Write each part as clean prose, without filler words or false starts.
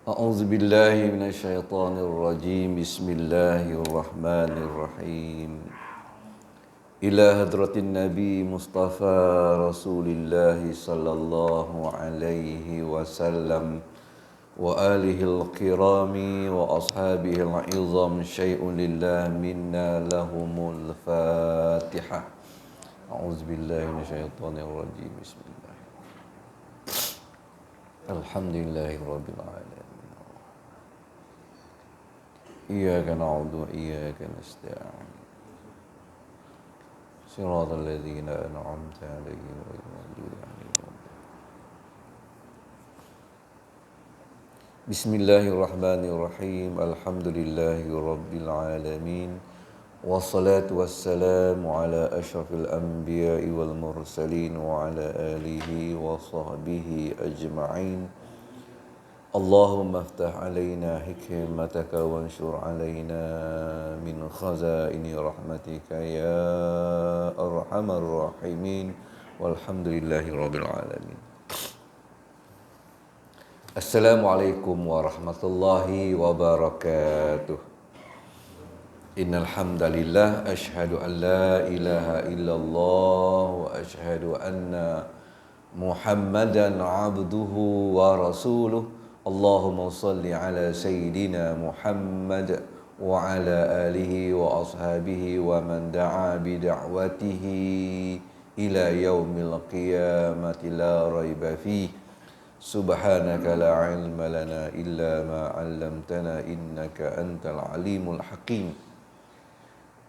أعوذ بالله من الشيطان الرجيم بسم الله الرحمن الرحيم إلى حضرة النبي مصطفى رسول الله صلى الله عليه وسلم وآله الكرام وأصحابه العظام شيء لله منا لهم الفاتحة أعوذ بالله من الشيطان الرجيم بسم الله الحمد لله رب العالمين إياك نعبد وإياك نستعين صراط الذين أنعمت عليهم غير المغضوب عليهم. بسم الله الرحمن الرحيم الحمد لله رب العالمين والصلاة والسلام على أشرف الأنبياء والمرسلين وعلى آله وصحبه أجمعين. اللهم افتح علينا حكمتك وانشر علينا من خزائن رحمتك يا أرحم الراحمين والحمد لله رب العالمين. Assalamualaikum warahmatullahi wabarakatuh. Innal hamdalillah asyhadu an la ilaha illallah wa asyhadu anna Muhammadan abduhu wa rasuluh. Allahumma salli ala sayyidina Muhammad wa ala alihi wa ashabihi wa man da'a bi da'watihi ila yaumil qiyamati la raiba fihi. Subhanaka la ilma lana illa ma 'allamtana innaka antal alimul hakim.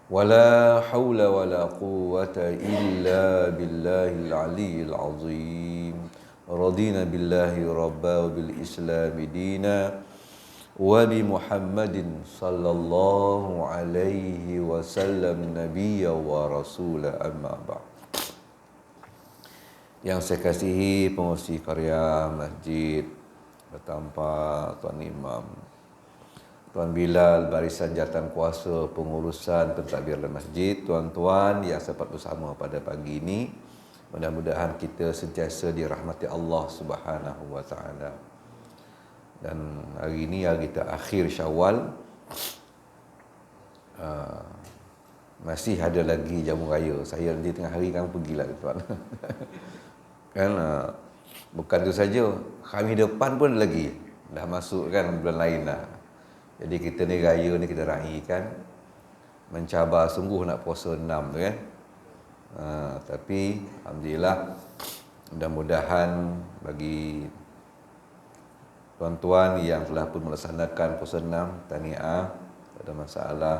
Wala haula wala quwwata illa billahil aliyyil azim. Radina billahi rabba wa bil islami dina wa bi Muhammadin sallallahu alaihi wasallam nabiyya wa rasula amma ba'd. Yang saya kasihi pengurusi karya masjid bertanpa Tuan Imam, Tuan Bilal, barisan jawatan kuasa pengurusan pentadbiran masjid, tuan-tuan yang sempat bersama pada pagi ini, mudah-mudahan kita sentiasa dirahmati Allah Subhanahu wa taala. Dan hari ini hari kita akhir Syawal. Masih ada lagi jamu raya. Saya nanti tengah hari kan pergilah tuan. Kan bukan itu saja, kami depan pun lagi dah masuk kan bulan lain dah. Jadi kita ni raya ni kita raikan, mencabar sungguh nak puasa 6 tu kan. Tapi alhamdulillah, mudah-mudahan bagi tuan-tuan yang telah pun melaksanakan puasa 6, tahniah, tak ada masalah.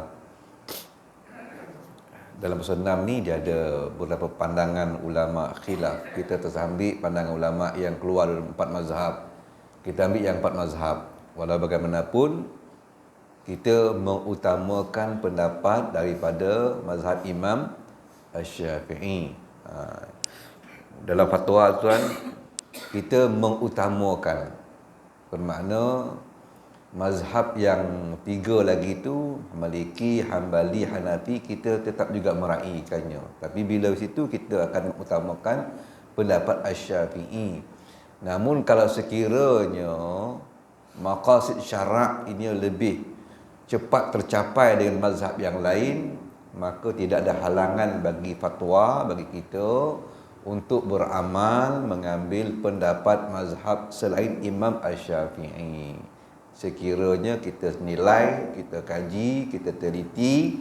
Dalam puasa 6 ni dia ada beberapa pandangan ulama khilaf. Kita tersambil pandangan ulama yang keluar dari 4 mazhab. Kita ambil yang 4 mazhab. Walau bagaimanapun kita mengutamakan pendapat daripada mazhab Imam Asy-Syafi'i. Dalam fatwa tuan, kita mengutamakan, bermakna mazhab yang 3 lagi tu, Maliki, Hambali, Hanafi, kita tetap juga meraihkannya. Tapi bila situ kita akan mengutamakan pendapat Asy-Syafi'i. Namun kalau sekiranya maqasid syarak ini lebih cepat tercapai dengan mazhab yang lain, maka tidak ada halangan bagi fatwa, bagi kita untuk beramal mengambil pendapat mazhab selain Imam Asy-Syafi'i. Sekiranya kita nilai, kita kaji, kita teliti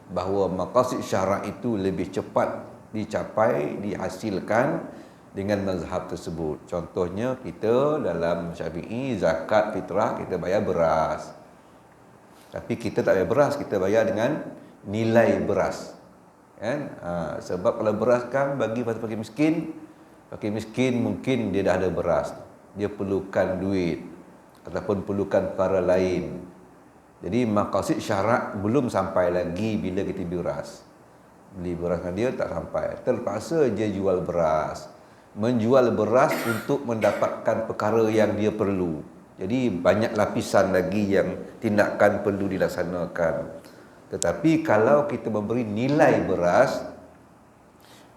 bahawa maqasid syarak itu lebih cepat dicapai, dihasilkan dengan mazhab tersebut. Contohnya kita dalam Syafi'i, zakat fitrah kita bayar beras. Tapi kita tak bayar beras, kita bayar dengan nilai beras. Kan? Sebab kalau beras kan bagi fakir miskin mungkin dia dah ada beras. Dia perlukan duit ataupun perlukan perkara lain. Jadi maqasid syarak belum sampai lagi bila kita beras. Beli beras dengan dia tak sampai. Terpaksa dia jual beras. Menjual beras untuk mendapatkan perkara yang dia perlu. Jadi banyak lapisan lagi yang tindakan perlu dilaksanakan. Tetapi kalau kita memberi nilai beras,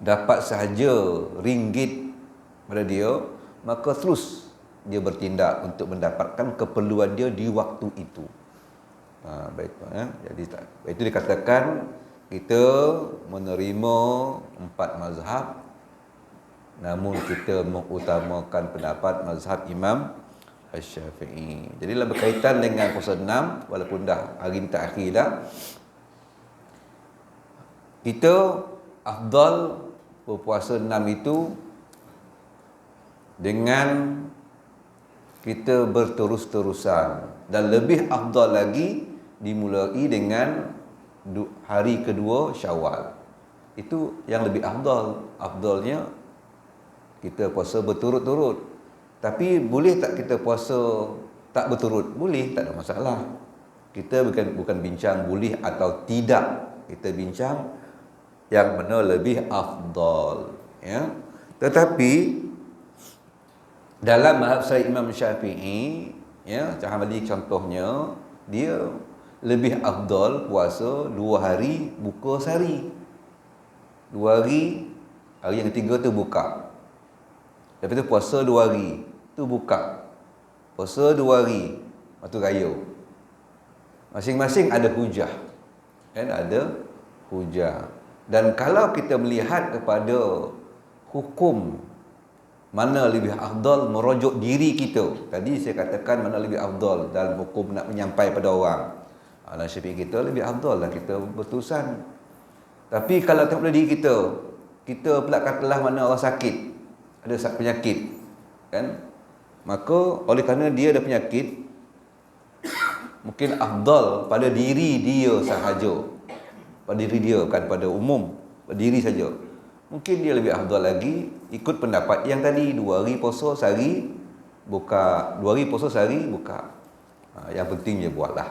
dapat sahaja ringgit pada dia, maka terus dia bertindak untuk mendapatkan keperluan dia di waktu itu. Baik, jadi itu dikatakan kita menerima 4 mazhab, namun kita mengutamakan pendapat mazhab Imam Asy-Syafi'i. Jadi dalam berkaitan dengan puasa 6, walaupun dah hari ni terakhir dah, kita afdal berpuasa 6 itu dengan kita berterus-terusan, dan lebih afdal lagi dimulai dengan hari kedua Syawal. Itu yang lebih afdal. Afdalnya kita puasa berturut-turut. Tapi boleh tak kita puasa tak berturut? Boleh, tak ada masalah. Kita bukan bincang boleh atau tidak. Kita bincang yang mana lebih afdal, ya. Tetapi dalam mazhab Imam Syafi'i, ya, Cah Hamadi contohnya, dia lebih afdal puasa 2 hari, buka sehari. 2 hari, hari yang ketiga tu buka. Lepas tu puasa 2 hari, tu buka. Puasa 2 hari, lepas tu raya. Masing-masing ada hujah. Kan, ada hujah. Dan kalau kita melihat kepada hukum mana lebih afdal, merujuk diri kita. Tadi saya katakan mana lebih afdal dalam hukum nak menyampai pada orang. Dalam Syafi'i kita lebih afdal lah kita berterusan. Tapi kalau tengok pada diri kita pula katalah mana orang sakit, ada penyakit, kan? Maka oleh kerana dia ada penyakit, mungkin afdal pada diri dia sahaja, pada diri dia, bukan pada umum, pada diri saja. Mungkin dia lebih afdal lagi ikut pendapat yang tadi, 2 hari puasa sehari buka, 2 hari puasa sehari buka. Yang penting dia buatlah,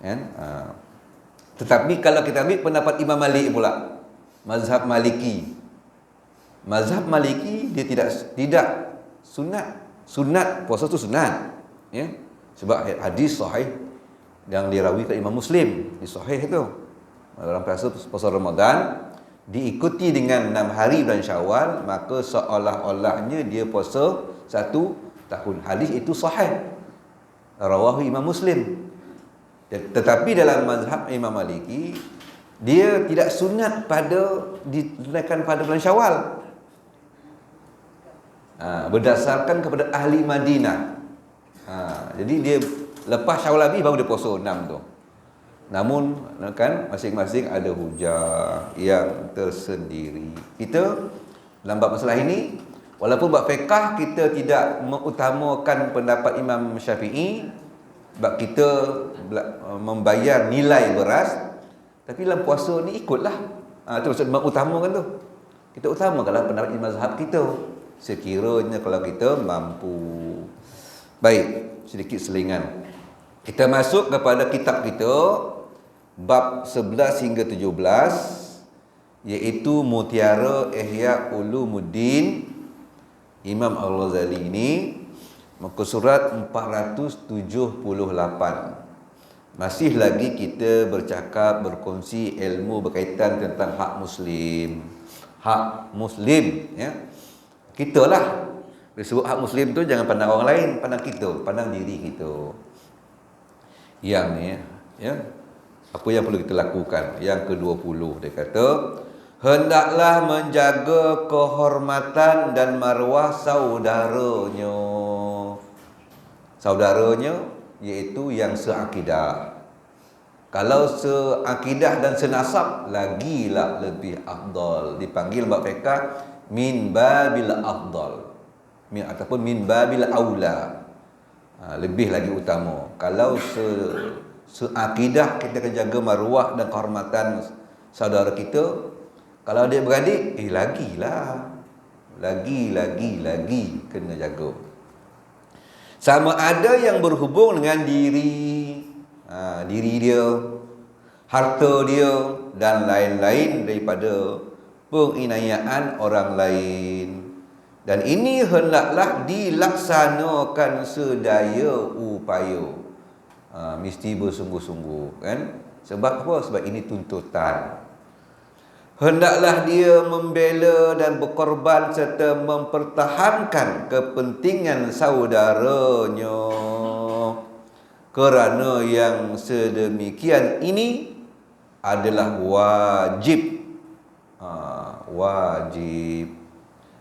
kan? Tetapi kalau kita ambil pendapat Imam Malik pula, mazhab Maliki. Mazhab Maliki dia tidak sunat puasa tu sunat, ya. Sebab hadis sahih yang dirawikan Imam Muslim di sahih itu, dalam puasa Ramadan diikuti dengan 6 hari bulan Syawal, maka seolah-olahnya dia puasa 1 tahun. Hadis itu sahih, rawahu Imam Muslim. Tetapi dalam mazhab Imam Maliki, dia tidak sunat ditunaikan pada bulan Syawal. Berdasarkan kepada ahli Madinah. Jadi dia lepas Syawal habis baru dia puasa 6 tu. Namun kan masing-masing ada hujah yang tersendiri. Kita dalam bab masalah ini, walaupun bab fiqh kita tidak mengutamakan pendapat Imam Syafi'i, sebab kita membayar nilai beras, tapi dalam puasa ni ikutlah. Itu maksud mengutamakan tu. Kita utamakanlah pendapat mazhab kita sekiranya kalau kita mampu. Baik, sedikit selingan. Kita masuk kepada kitab kita, bab 11 hingga 17, iaitu Mutiara Ihya Ulumuddin Imam Al-Ghazali ini, muka surat 478. Masih lagi kita berkongsi ilmu berkaitan tentang hak Muslim. Hak Muslim, ya. Kita lah disebut hak Muslim tu, jangan pandang orang lain, pandang kita, pandang diri kita. Yang ni, ya, apa yang perlu kita lakukan? Yang ke-20 dia kata, hendaklah menjaga kehormatan dan maruah saudaranya. Saudaranya iaitu yang seakidah. Kalau seakidah dan senasab, lagilah lebih afdal. Dipanggil bab fiqh min babil afdal, ataupun min babil aula. Lebih lagi utama. Kalau seakidah, kita akan jaga maruah dan kehormatan saudara kita. Kalau adik beradik, lagi kena jaga. Sama ada yang berhubung dengan diri dia, harta dia, dan lain-lain daripada penginayaan orang lain. Dan ini hendaklah dilaksanakan sedaya upaya. Mesti bersungguh-sungguh, kan? Sebab apa? Sebab ini tuntutan. hendaklah dia membela dan berkorban serta mempertahankan kepentingan saudaranya. Kerana yang sedemikian ini adalah wajib. Wajib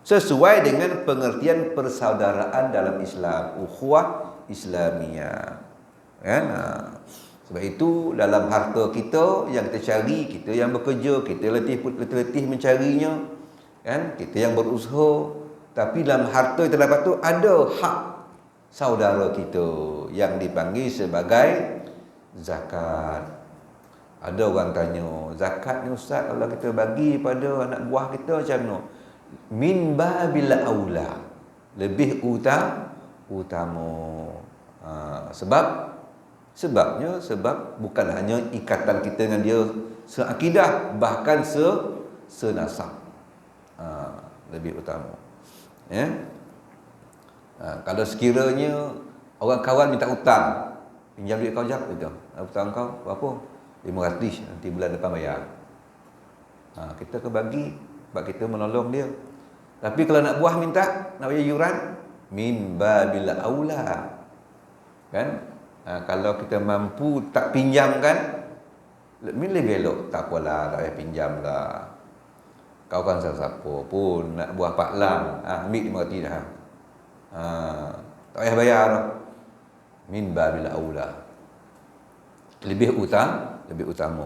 sesuai dengan pengertian persaudaraan dalam Islam, ukhuwah Islamiyah. Kan? Sebab itu dalam harta kita yang kita cari, kita yang bekerja, kita letih mencarinya, kan? Kita yang berusaha, tapi dalam harta yang terdapat tu ada hak saudara kita yang dipanggil sebagai zakat. Ada orang tanya, zakat ni ustaz kalau kita bagi pada anak buah kita macam mana? Min babil aula, lebih utama. Sebab bukan hanya ikatan kita dengan dia seakidah, bahkan senasab. Lebih utama. Ya. Kalau sekiranya orang kawan minta hutang, pinjam duit kau jap gitu. Hutang kau berapa? 500, nanti bulan depan bayar. Kita ke bagi sebab kita menolong dia. Tapi kalau nak buah minta, nak bayar yuran, min babil aula. Kan? Kalau kita mampu tak pinjam kan, lebih elok. Tak apalah, tak payah pinjam lah. Kau kan siapa pun nak buah Pak Lang, ambil 500 dah. Tak payah bayar. Min babil aula. Lebih utama.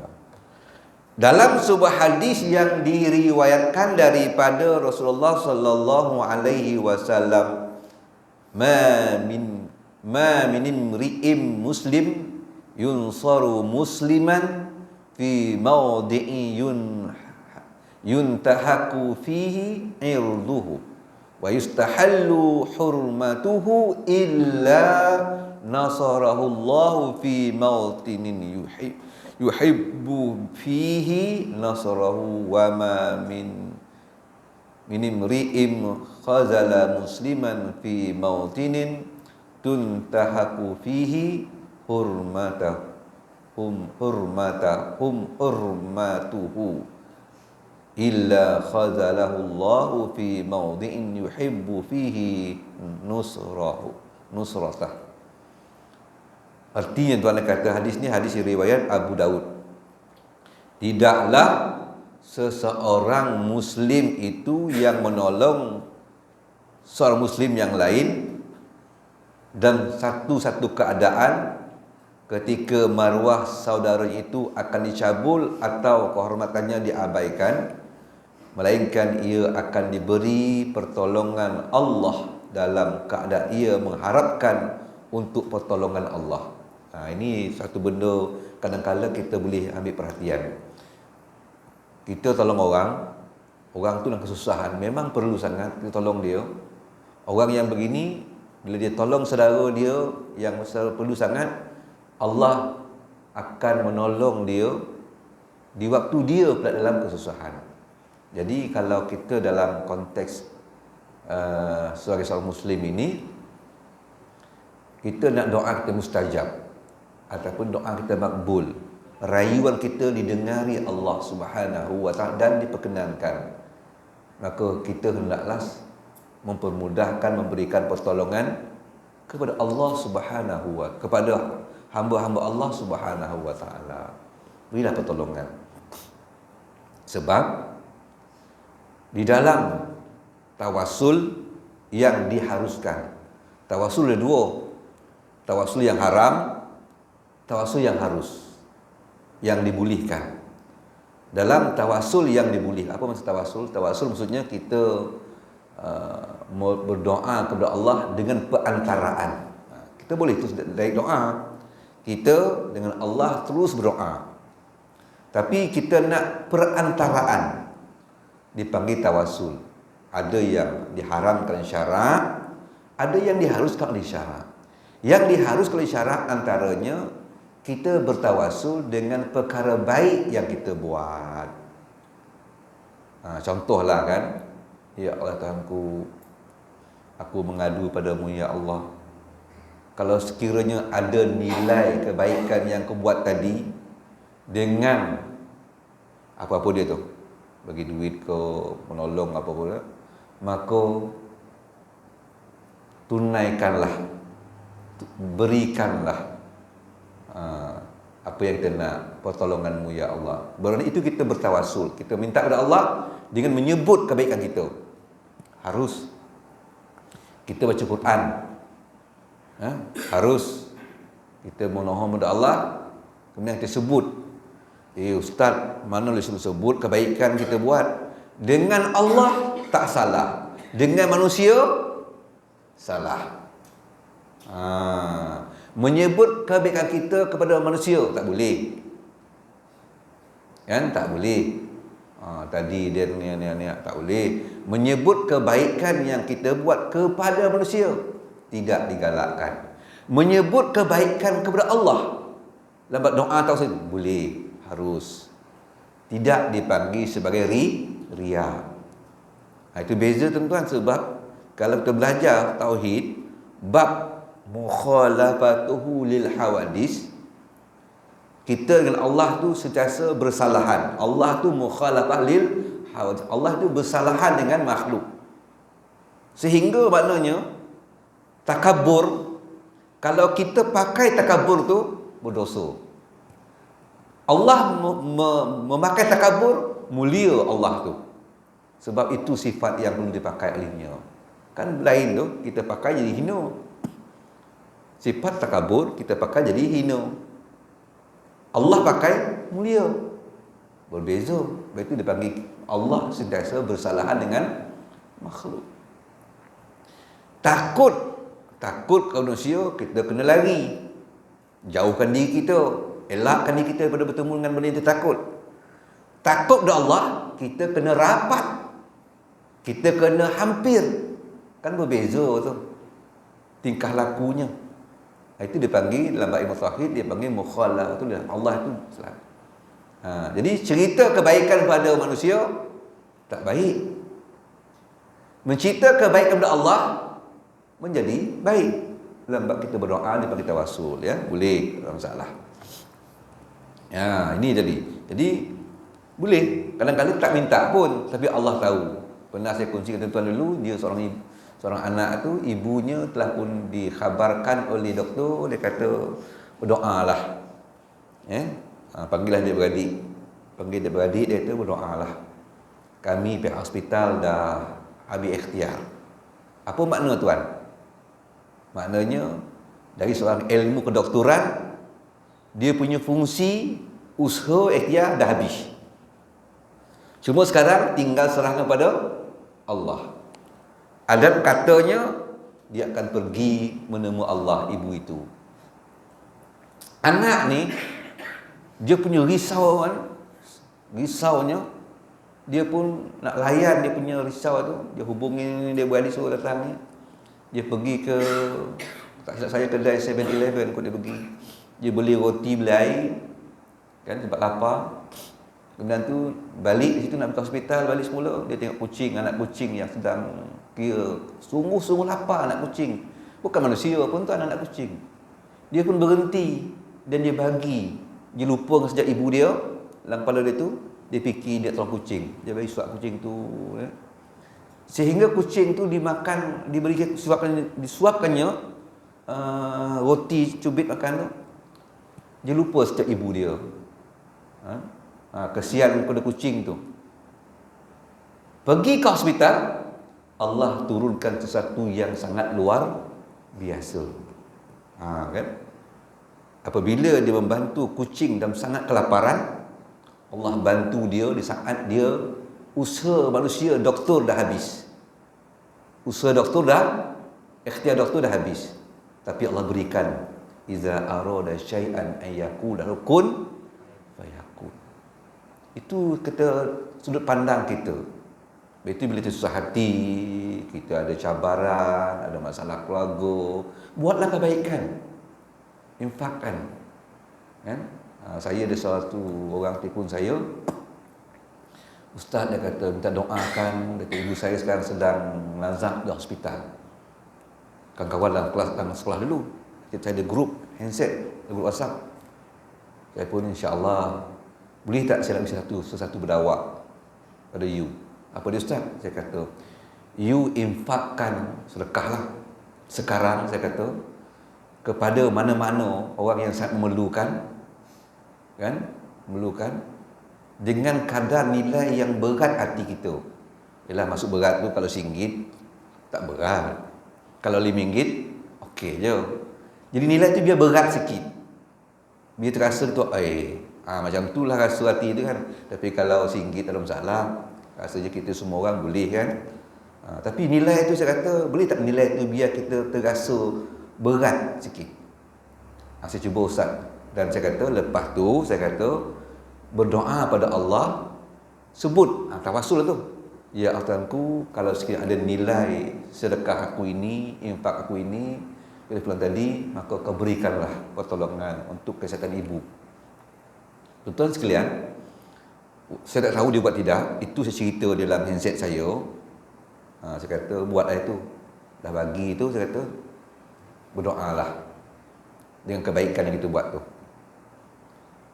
Dalam sebuah hadis yang diriwayatkan daripada Rasulullah sallallahu alaihi wasallam, ma min imri'in muslim yunsaru musliman fi mawdi'i yuntahaku fihi irduhu wa yustahallu hurmatuhu illa nasarahu Allahu fi mawtinin yuhibbu fihi nasrahu wa ma min imri'in khazala musliman fi mautinin tuntahaku fihi hurmatuhu illa khazalahu Allahu fi mawdi'in yuhibbu fihi nusratah. Artinya tuan kata hadis ni hadis riwayat Abu Daud. Tidaklah seseorang muslim itu yang menolong seorang muslim yang lain dan satu-satu keadaan ketika maruah saudara itu akan dicabul atau kehormatannya diabaikan, melainkan ia akan diberi pertolongan Allah dalam keadaan ia mengharapkan untuk pertolongan Allah. Ini satu benda kadang-kadang kita boleh ambil perhatian. Kita tolong orang tu dalam kesusahan, memang perlu sangat kita tolong dia. Orang yang begini, bila dia tolong saudara dia yang perlu sangat, Allah akan menolong dia di waktu dia pula dalam kesusahan. Jadi kalau kita dalam konteks sebagai seorang muslim ini, kita nak doa kita mustajab ataupun doa kita makbul, rayuan kita didengari Allah Subhanahu wa taala dan diperkenankan, maka kita hendaklah mempermudahkan memberikan pertolongan kepada Allah Subhanahu wa kepada hamba-hamba Allah Subhanahu wa taala. Berilah pertolongan. Sebab di dalam tawasul yang diharuskan, tawasul ada dua. Tawasul yang haram, tawasul yang harus, yang dibolehkan. Dalam tawasul yang diboleh, apa maksud tawasul? Tawasul maksudnya kita berdoa kepada Allah dengan perantaraan. Kita boleh terus dari doa, kita dengan Allah terus berdoa. Tapi kita nak perantaraan, dipanggil tawasul. Ada yang diharamkan syarak, ada yang diharuskan oleh syarak. Yang diharuskan oleh syarak antaranya kita bertawasul dengan perkara baik yang kita buat. Contohlah kan, ya Allah Tuhanku, aku mengadu padamu ya Allah. Kalau sekiranya ada nilai kebaikan yang kau buat tadi dengan apa-apa dia tu, bagi duit ke, menolong apa pula, maka tunaikanlah, berikanlah apa yang kita nak, pertolonganmu ya Allah. Baru itu kita bertawasul, kita minta kepada Allah dengan menyebut kebaikan kita. Harus kita baca Quran, harus kita memohon kepada Allah, kemudian kita sebut, Ustaz, mana boleh sebut kebaikan kita buat. Dengan Allah tak salah, dengan manusia salah. Menyebut kebaikan kita kepada manusia tak boleh, kan? Tak boleh. Tadi dia ni tak boleh. Menyebut kebaikan yang kita buat kepada manusia tidak digalakkan. Menyebut kebaikan kepada Allah dalam doa tauhid boleh, harus. Tidak dipanggil sebagai riya. Itu beza tuan-tuan, sebab kalau kita belajar tauhid bab mukhalafatuhu lil hawadis, kita dengan Allah tu sentiasa bersalahan. Allah tu mukhalafah lil hawadis. Allah tu bersalahan dengan makhluk. Sehingga maknanya takabur, kalau kita pakai takabur tu berdosa. Allah memakai takabur, mulia Allah tu. Sebab itu sifat yang perlu dipakai olehnya. Kan lain tu, kita pakai jadi hina. Sifat takabur kita pakai jadi hina. Allah pakai mulia. Berbeza. Sebab itu dipanggil Allah sentiasa bersalahan dengan makhluk. Takut kepada manusia, kita kena lari. Jauhkan diri kita, elakkan diri kita daripada bertemu dengan benda yang kita takut. Takut kepada Allah, kita kena rapat, kita kena hampir. Kan berbeza tu tingkah lakunya. Itu dipanggil dalam ilmu tauhid, dia panggil mukhalafah tu, Allah itu selalu. Jadi cerita kebaikan pada manusia tak baik. Mencerita kebaikan kepada Allah menjadi baik. Dalam bab kita berdoa, dia panggil tawassul, ya. Boleh, tak masalah. Ini jadi boleh. Kadang-kadang tak minta pun, tapi Allah tahu. Pernah saya kongsikan tuan-tuan dulu, dia seorang anak tu, ibunya telah pun dikhabarkan oleh doktor, dia kata berdoalah. Panggillah dia beradik. Panggil dia beradik, dia kata berdoalah. Kami pihak hospital dah habis ikhtiar. Apa makna tuan? Maknanya dari seorang ilmu kedoktoran, dia punya fungsi usaha ikhtiar dah habis. Cuma sekarang tinggal serahkan pada Allah. Ada katanya dia akan pergi menemui Allah, ibu itu. Anak ni dia punya risaunya, dia pun nak layan dia punya risau tu. Dia hubungi dia beradik suruh datang ni. Dia pergi ke, tak silap saya, kedai 7-Eleven kot dia pergi. Dia beli roti, beli air, kan, sebab lapar. Kemudian tu balik di situ nak pergi hospital, balik semula dia tengok kucing, anak kucing yang sedang kira sungguh-sungguh lapar, anak kucing. Bukan manusia pun tuan, anak kucing. Dia pun berhenti dan dia bagi. Dia lupa dengan sejak ibu dia, dalam kepala dia tu, dia fikir dia tolong kucing. Dia bagi suap kucing tu, ya. Sehingga kucing tu dimakan, disuapkannya roti cubit makan tu. Dia lupa sejak ibu dia. Kesian kepada kucing tu. Pergi ke hospital, Allah turunkan sesuatu yang sangat luar biasa. Kan? Apabila dia membantu kucing dalam sangat kelaparan, Allah bantu dia di saat dia usaha manusia, doktor dah habis. Usaha doktor dah, ikhtiar doktor dah habis. Tapi Allah berikan, iza arada syai'an an yaqula kun fayakun. Itu kata sudut pandang kita. Itu bila kita susah hati, kita ada cabaran, ada masalah keluarga, buatlah kebaikan. Infakkan. Kan? Saya ada satu orang telefon saya, Ustaz, dia kata minta doakan, kata ibu saya sekarang sedang nazak di hospital. Kawan-kawan dalam kelas, dalam sekolah dulu, saya ada grup handset, grup WhatsApp. Saya pun insya-Allah boleh tak saya nak bagi sesuatu berdawak. pada you. Apa dia Ustaz? Saya kata, you infakkan sedekahlah sekarang, saya kata, kepada mana-mana orang yang sangat memerlukan, kan? Memerlukan dengan kadar nilai yang berat hati kita. Yalah, maksud berat tu kalau RM1 tak berat. Kalau RM5 okey je. Jadi nilai tu biar berat sikit. Biar terasa tu macam tu lah rasa hati tu kan. Tapi kalau RM1 tak ada masalah. Rasanya kita semua orang boleh kan. Tapi nilai tu saya kata, boleh tak nilai tu biar kita terasa berat sikit. Saya cuba Ustaz. Dan saya kata lepas tu saya kata berdoa pada Allah, sebut tawassul tu. Ya Allah Tuhanku, kalau sekiranya ada nilai sedekah aku ini, infak aku ini pada bulan tadi, maka kau berikanlah pertolongan untuk kesihatan ibu. Tuan-tuan sekalian, saya tak tahu dia buat tidak. Itu saya cerita dalam handset saya. Saya kata buatlah itu. Dah bagi itu, saya kata berdoalah dengan kebaikan yang kita buat tu.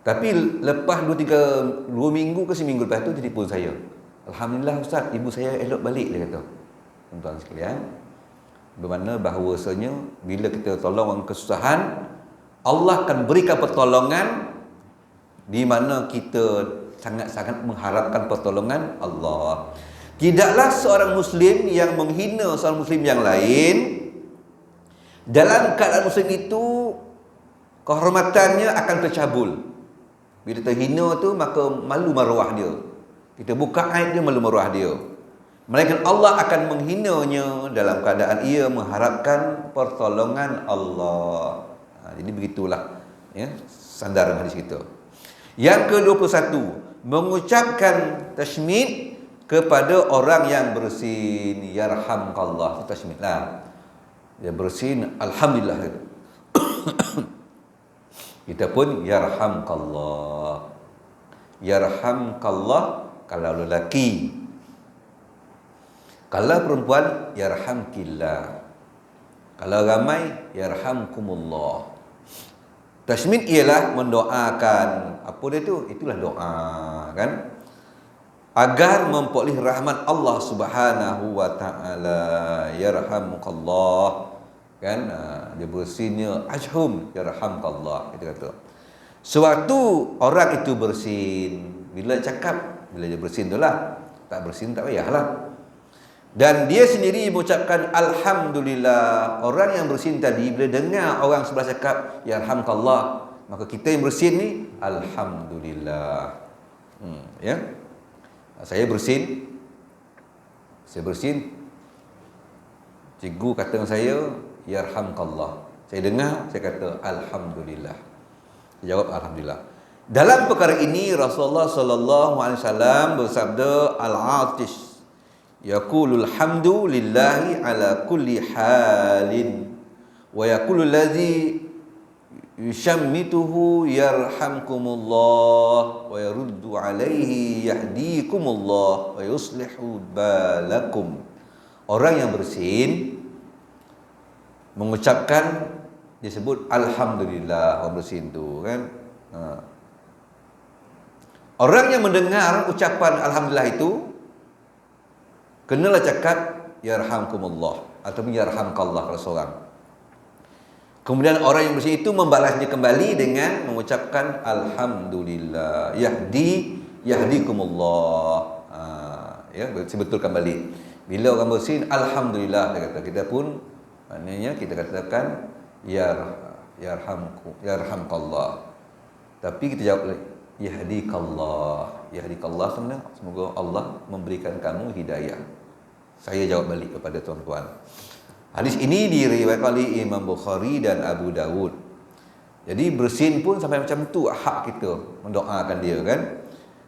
Tapi lepas 2 minggu ke seminggu lepas tu, dia telefon saya. Alhamdulillah Ustaz, ibu saya elok balik, dia kata. Tuan-tuan sekalian, bermakna bahawasanya bila kita tolong orang kesusahan, Allah akan berikan pertolongan di mana kita sangat-sangat mengharapkan pertolongan Allah. Tidaklah seorang Muslim yang menghina seorang Muslim yang lain, dalam keadaan Muslim itu kehormatannya akan tercabul. Bila terhina tu, maka malu maruah dia. Kita buka aib dia, malu maruah dia. Melainkan Allah akan menghinanya dalam keadaan ia mengharapkan pertolongan Allah. Jadi begitulah ya, sandaran hadis kita. Yang ke-21, mengucapkan tashmid kepada orang yang bersin, yarhamkallah. Tashmid lah. Dia bersin, alhamdulillah. Kita pun yarhamkallah. Yarhamkallah kalau lelaki. Kalau perempuan, yarhamkillah. Kalau ramai, yarhamkumullah. Tashmid ialah mendoakan. Apa dia tu? Itulah doa, kan? Agar memperoleh rahmat Allah Subhanahu wa taala. Yarhamukallah. Kan? Dia bersinnya ajhum, yarhamkallah. Kita kata. Sewaktu orang itu bersin, bila cakap, bila dia bersin tu lah. Tak bersin tak payahlah. Dan dia sendiri mengucapkan alhamdulillah. Orang yang bersin tadi bila dengar orang sebelah cakap yarhamkallah, maka kita yang bersin ni alhamdulillah. Ya. Saya bersin. Cikgu kata dengan saya yarhamkallah. Saya dengar, saya kata alhamdulillah. Saya jawab alhamdulillah. Dalam perkara ini Rasulullah sallallahu alaihi wasallam bersabda, al-atish yaqulul hamdu lillahi ala kulli halin wa yaqulul ladzi yushammituhu yarhamkumullah wa yaruddu alaihi yahdikumullah wa yuslihu balakum. Orang yang bersin mengucapkan, disebut alhamdulillah. Orang bersin tu kan, orang yang mendengar ucapan alhamdulillah itu kenalah cakap yarhamkumullah ataupun yarhamkallah kalau seorang. Kemudian orang yang bersih itu membalasnya kembali dengan mengucapkan alhamdulillah, yahdikumullah. Ya, sebetulkan balik. Bila orang bersih alhamdulillah, dia kata, kita pun maknanya kita katakan yarhamkallah. Tapi kita jawab yahdikallah. Yahdikallah sebenarnya semoga Allah memberikan kamu hidayah. Saya jawab balik kepada tuan-tuan. Hadis ini diriwayatkan oleh Imam Bukhari dan Abu Dawud. Jadi bersin pun sampai macam tu hak kita mendoakan dia kan.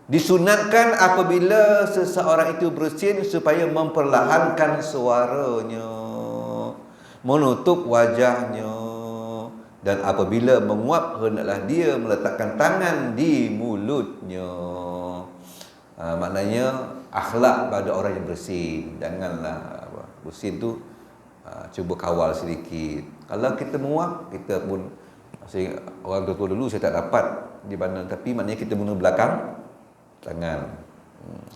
Disunatkan apabila seseorang itu bersin supaya memperlahankan suaranya, menutup wajahnya, dan apabila menguap hendaklah dia meletakkan tangan di mulutnya. Maknanya akhlak pada orang yang bersin. Janganlah bersin tu cuba kawal sedikit. Kalau kita menguap, kita pun orang tua dulu saya tak dapat di mana, tapi maknanya kita guna belakang tangan.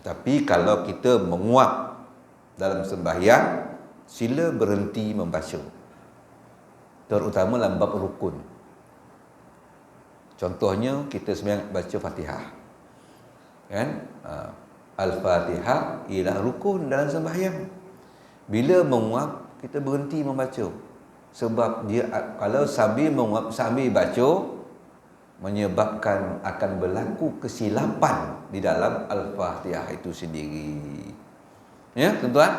Tapi kalau kita menguap dalam sembahyang, sila berhenti membaca. Terutama dalam bab rukun. Contohnya kita sembahyang baca Fatihah. Kan? Al-Fatihah ialah rukun dalam sembahyang. Bila menguap, kita berhenti membaca. Sebab dia kalau sambil menguap, sambil baca, menyebabkan akan berlaku kesilapan di dalam Al-Fatihah itu sendiri. Ya, tuan-tuan?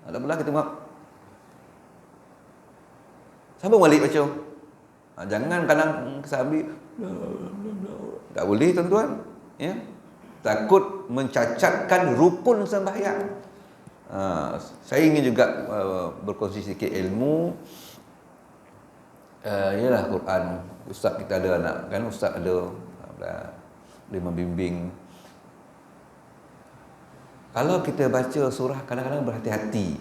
Tak apalah kita menguap. Sambung balik baca. Jangan kadang sambil tak boleh, tuan-tuan. Ya. Takut mencacatkan rukun sembahyang. Saya ingin juga berkongsi sedikit ilmu. Ialah Quran. Ustaz kita ada anak, kan? Ustaz ada dia membimbing. Kalau kita baca surah, kadang-kadang berhati-hati.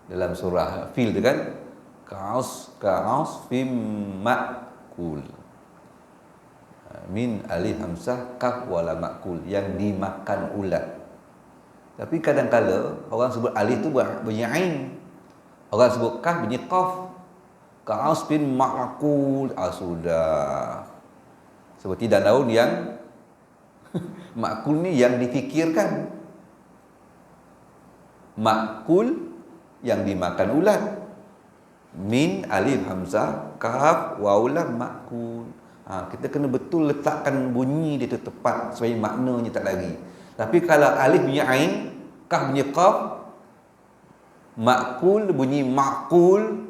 Dalam surah Fil tu kan, ka'as fim ma'kul. Min alif hamzah kaf wala ma'kul, yang dimakan ulat. Tapi kadang-kala orang sebut alif tu bunyi ain, orang sebut kaf bunyi qaf. Ka'as bin ma'kul, sudah seperti daun yang ma'kul ni yang difikirkan, ma'kul yang dimakan ulat. Min alif hamzah kaf waw lam ma'kul. Kita kena betul letakkan bunyi dia tu tepat supaya maknanya tak lari. Tapi kalau alif bunyi ain, kaf bunyi qaf, ma'kul bunyi ma'kul,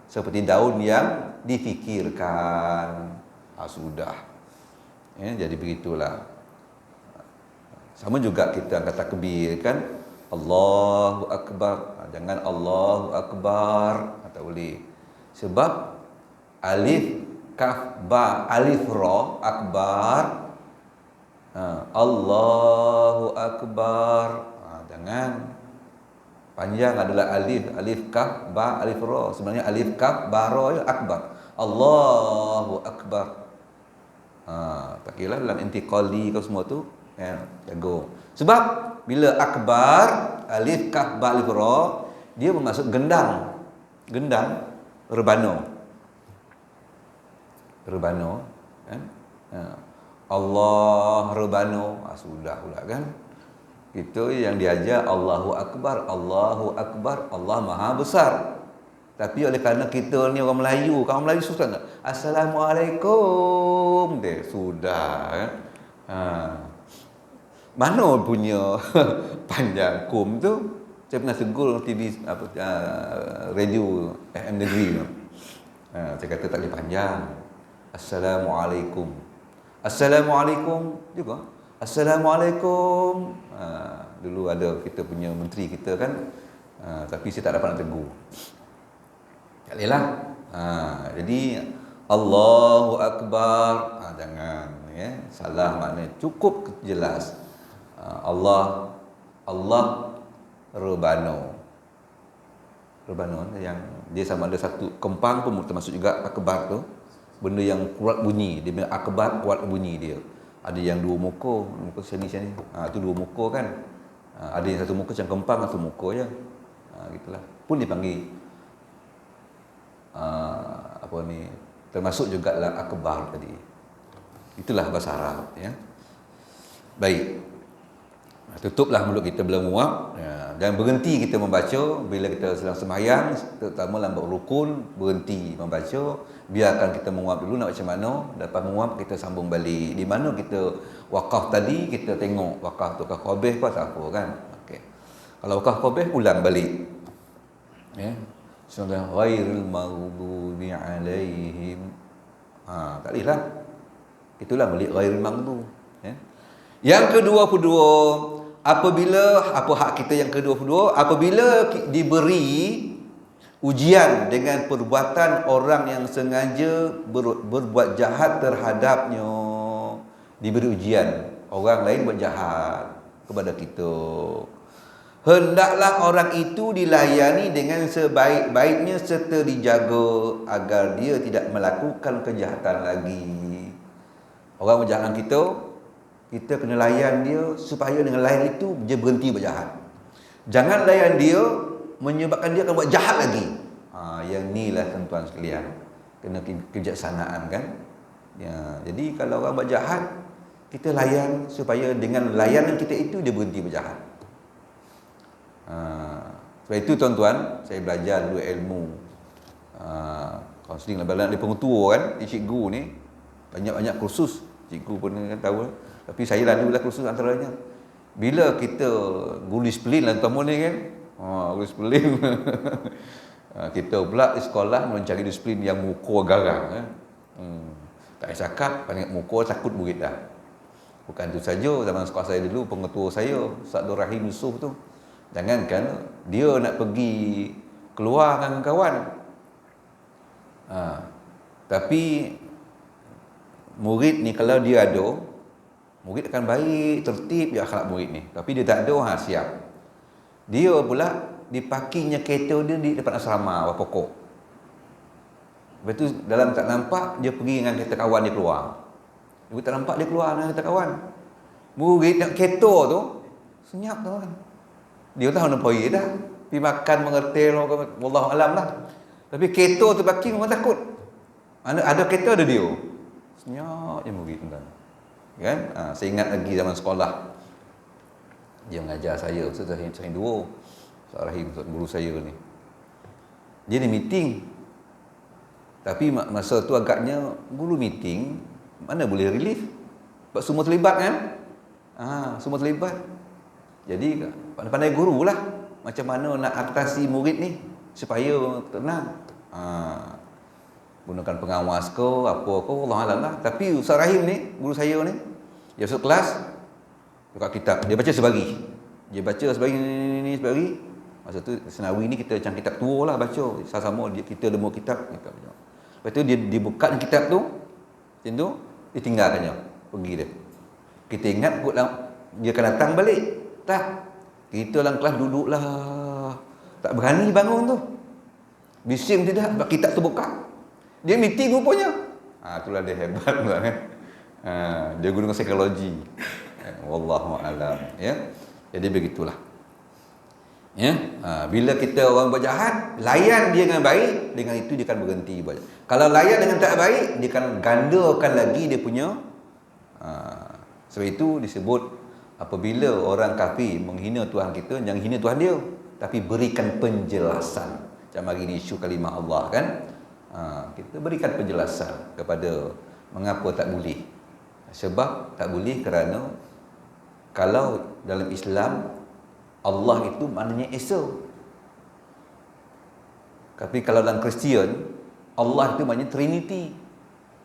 seperti daun yang difikirkan. Sudah. Jadi begitulah. Sama juga kita angkat takbir kan, Allahu Akbar. Jangan Allahu Akbar, tak boleh. Sebab alif kaf ba alif ra akbar, Allahu Akbar. Jangan. Panjang adalah alif kaf ba alif ra. Sebenarnya alif kaf ba ra ya akbar. Allahu Akbar. Tak kira dalam intiqali kau semua tu, jago. Sebab bila akbar alif kaf ba alif ra, dia bermaksud gendang. Gendang rebano. Rebano kan? Allah rebano. Sudah pula kan? Itu yang diajar Allahu Akbar, Allahu Akbar, Allah Maha Besar. Tapi oleh kerana kita ni orang Melayu, kaum Melayu susah tak? Assalamualaikum. Dia sudah kan? Mana punya panjang kum tu? Saya pernah tegur TV radio FM negeri tu. Saya kata tak boleh panjang. Assalamualaikum. Assalamualaikum juga. Assalamualaikum. Dulu ada kita punya menteri kita kan, tapi saya tak dapat nak tegur. Tak boleh lah. Jadi Allahu Akbar, jangan salah makna, cukup jelas. Allah rebano. Rebano yang dia sama ada satu kempang pun termasuk juga akbar tu. Benda yang kuat bunyi, dia punya akbar kuat bunyi dia. Ada yang dua muka sini. Itu dua muka kan. Ada yang satu muka macam kempang, satu muka je. Gitulah. Pun dipanggil termasuk juga lah akbar tadi. Itulah bahasa Arab ya. Baik. Tutuplah mulut kita bila menguap, dan berhenti kita membaca bila kita sedang sembahyang, terutama dalam rukun, berhenti membaca, biarkan kita menguap dulu nak macam mana, lepas menguap kita sambung balik. Di mana kita wakaf tadi, kita tengok wakaf tu wakaf qabih ke tak apa kan. Okey. Kalau wakaf qabih ulang balik. Ya. Surah ghairil maghdubi alaihim. Tak boleh lah. Itulah balik ghairil maghdub, ya. Yang kedua, apabila apa hak kita yang kedua, apabila diberi ujian dengan perbuatan orang yang sengaja berbuat jahat terhadapnya, diberi ujian orang lain buat jahat kepada kita, hendaklah orang itu dilayani dengan sebaik-baiknya serta dijaga agar dia tidak melakukan kejahatan lagi. Orang berjahat dengan kita, kita kena layan dia supaya dengan layan itu dia berhenti berjahat. Jangan layan dia menyebabkan dia akan buat jahat lagi. Yang ni lah tuan-tuan sekalian, kena kejaksanaan kan. Ya, jadi kalau orang buat jahat, kita layan supaya dengan layanan kita itu dia berhenti berjahat. Sebab itu tuan-tuan, saya belajar dulu ilmu kaunseling lah, di pengetua kan, di cikgu ni banyak-banyak kursus, cikgu pun kan tahu lah. Tapi saya lalulah kursus antaranya. Bila kita guru disiplin lah tuan ni kan, guru disiplin kita pula di sekolah mencari disiplin yang muka garang kan. Tak payah cakap, panggil muka takut murid dah. Bukan tu saja, zaman sekolah saya dulu, pengetua saya Ustaz Abdul Rahim Yusof tu, jangankan dia nak pergi keluar dengan kawan, tapi murid ni kalau dia ada, murid akan baik, tertib je akhlak murid ni. Tapi dia tak ada, siap. Dia pula diparkingnya kereta dia di depan asrama bawah pokok. Lepas tu dalam tak nampak, dia pergi dengan kereta kawan dia keluar. Murid tak nampak dia keluar dengan kereta kawan. Murid nak kereta tu senyap tu kan. Dia tahu nak pergi dah. Pergi makan mengerti lah, wallahu alam lah. Tapi kereta tu parking orang takut. Mana ada kereta ada dia. Senyap je murid tuan. Kan? Saya ingat lagi zaman sekolah. Dia mengajar saya, Ustaz Rahim dua. Ustaz Rahim, guru saya ni. Dia ni meeting. Tapi masa tu agaknya guru meeting, mana boleh relief? Sebab semua terlibat kan? Semua terlibat. Jadi pandai-pandai guru lah macam mana nak atasi murid ni supaya tenang. Gunakan pengawas ke apa ke, Allah alam lah. Tapi Ustaz Rahim ni, guru saya ni, dia masuk kelas, buka kitab, dia baca sebagi. Dia baca sebagi ni sebagi. Masa tu Senawi ni kita macam kitab tua lah baca. Sama-sama kita demo kitab. Lepas tu dia buka kitab tu, macam tu, dia tinggalkannya, pergi dia. Kita ingat dia akan datang balik. Tak. Kita dalam kelas duduklah. Tak berani bangun tu. Bising tidak, sebab kitab tu buka. Dia meeting rupanya. Itulah dia hebat pula kan. Dia guna psikologi. Wallahu alam, ya. Jadi begitulah. Ya, bila kita orang berjahat, layan dia dengan baik, dengan itu dia akan berhenti berjahat. Kalau layan dengan tak baik, dia akan gandakan lagi dia punya. Sebab itu disebut apabila orang kafir menghina Tuhan kita, jangan hina Tuhan dia, tapi berikan penjelasan. Macam hari ini isu kalimah Allah kan. Kita berikan penjelasan kepada mengapa tak boleh. Sebab tak boleh kerana kalau dalam Islam Allah itu maknanya Esa. Tapi kalau dalam Kristian, Allah itu maknanya Trinity.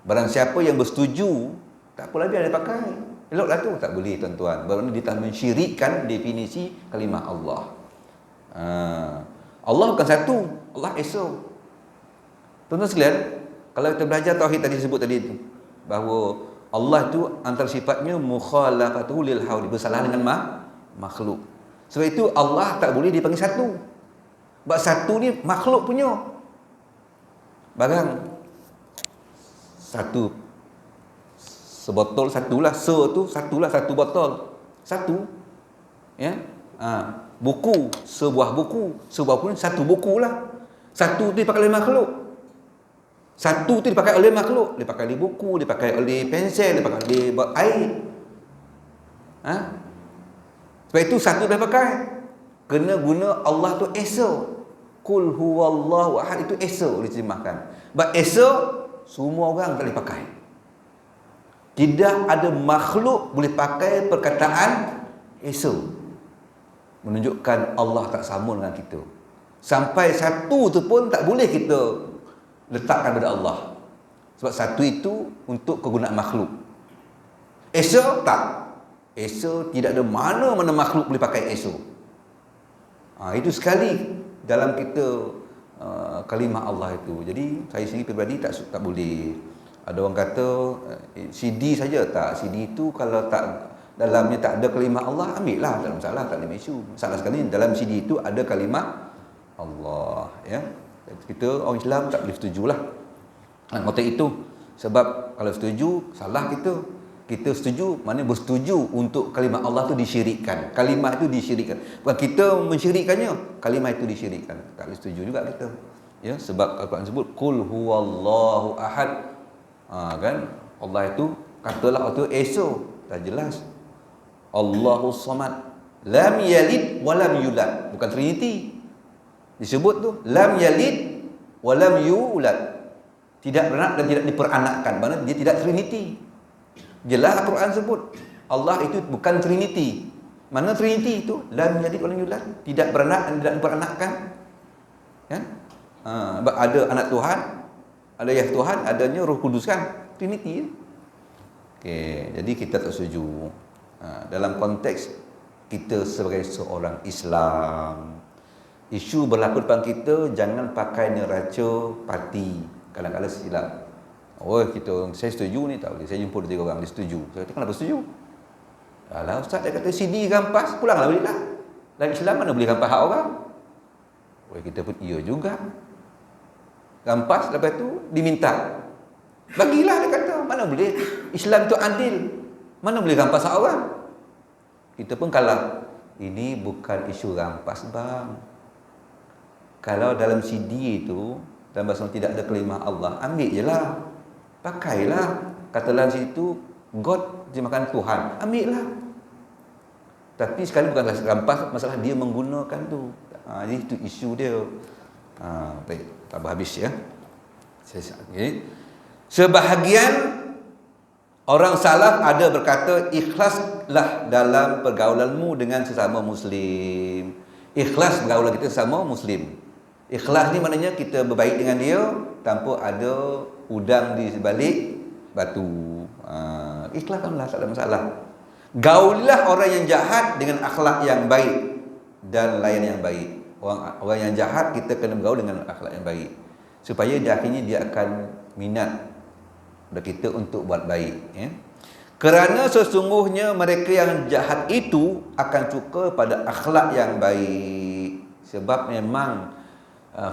Barang siapa yang bersetuju, tak apa lagi ada pakai. Eloklah tu, tak boleh tuan-tuan. Bermakna dia telah mensyirikkan definisi kalimah Allah. Allah bukan satu, Allah Esa. Tuan-tuan sekalian, kalau kita belajar tauhid tadi sebut tadi itu, bahawa Allah itu antara sifatnya mukhalafatuhu lil hauli, bersalah dengan makhluk. Sebab itu Allah tak boleh dipanggil satu. Sebab satu ni makhluk punya. Barang satu sebotol satulah, tu satulah, satu botol. Satu. Ya. Buku, sebuah buku, satu buku lah. Satu tu dipakai oleh makhluk. Satu tu dipakai oleh makhluk, dipakai oleh buku, dipakai oleh pensel, dipakai oleh air. Sebab itu satu dah pakai. Kena guna Allah tu Esa. Qul huwallahu ahad, itu Esa diterjemahkan. Sebab Esa semua orang tak boleh pakai. Tidak ada makhluk boleh pakai perkataan Esa. Menunjukkan Allah tak sama dengan kita. Sampai satu tu pun tak boleh kita letakkan pada Allah. Sebab satu itu untuk kegunaan makhluk. Esa tak. Esa tidak ada mana-mana makhluk boleh pakai Esa. Itu sekali dalam kita kalimah Allah itu. Jadi saya sendiri pribadi tak boleh. Ada orang kata CD saja tak. CD itu kalau tak dalamnya tak ada kalimah Allah, ambil lah, tak ada masalah, tak ada isu. Masalah sekali dalam CD itu ada kalimah Allah, ya. Kita orang Islam tak boleh setujulah. Kata itu sebab kalau setuju salah kita. Kita setuju, maknanya bersetuju untuk kalimah Allah tu disyirikkan. Kalimah itu disyirikkan. Bukan kita mensyirikkannya, kalimah itu disyirikkan. Tak boleh setuju juga kita. Ya, sebab Al-Quran sebut qul huwallahu ahad. Kan? Allah itu katalah itu Esa, dah jelas. Allahu samad. Lam yalid wa lam yulad. Bukan Trinity. Disebut tu lam yalid wa lam yulad. Tidak beranak dan tidak diperanakkan. Maksudnya dia tidak Trinity. Jelas Al-Quran sebut Allah itu bukan Trinity. Mana Trinity itu? Lam yalid wa lam yulad. Tidak beranak dan tidak diperanakkan. Kan? Ada anak Tuhan, ada ayah Tuhan, adanya Roh Kudus kan? Trinity. Okey, jadi kita tak setuju. Dalam konteks kita sebagai seorang Islam, isu berlaku depan kita jangan pakai neraca parti. Kadang-kadang silap. Oh, saya setuju ni, tak boleh. Saya jumpa 3 orang dia setuju. Saya kata kenapa setuju? Alah ustaz dia kata CD rampas, pulanglah belilah. Dalam Islam mana boleh rampas hak orang? Oh, kita pun iya juga. Rampas lepas tu diminta. Bagilah dia kata, mana boleh. Islam tu adil. Mana boleh rampas hak orang? Kita pun kalah. Ini bukan isu rampas bang. Kalau dalam CD itu dalam bahasa tidak ada kalimah Allah, ambil je lah, pakailah. Katalah situ God terjemahkan Tuhan, ambil lah. Tapi sekali bukan rampas, masalah dia menggunakan tu. Jadi itu isu dia. Baik, tak habis ya. Okay. Sebahagian orang salaf ada berkata, ikhlaslah dalam pergaulanmu dengan sesama Muslim. Ikhlas pergaulan kita sesama Muslim. Ikhlas ni maknanya kita berbaik dengan dia tanpa ada udang di sebalik batu. Ikhlaskanlah, tak ada masalah. Gaulilah orang yang jahat dengan akhlak yang baik dan layan yang baik. Orang yang jahat kita kena bergaul dengan akhlak yang baik, supaya di akhirnya dia akan minat pada kita untuk buat baik, ya. Kerana sesungguhnya mereka yang jahat itu akan suka pada akhlak yang baik. Sebab memang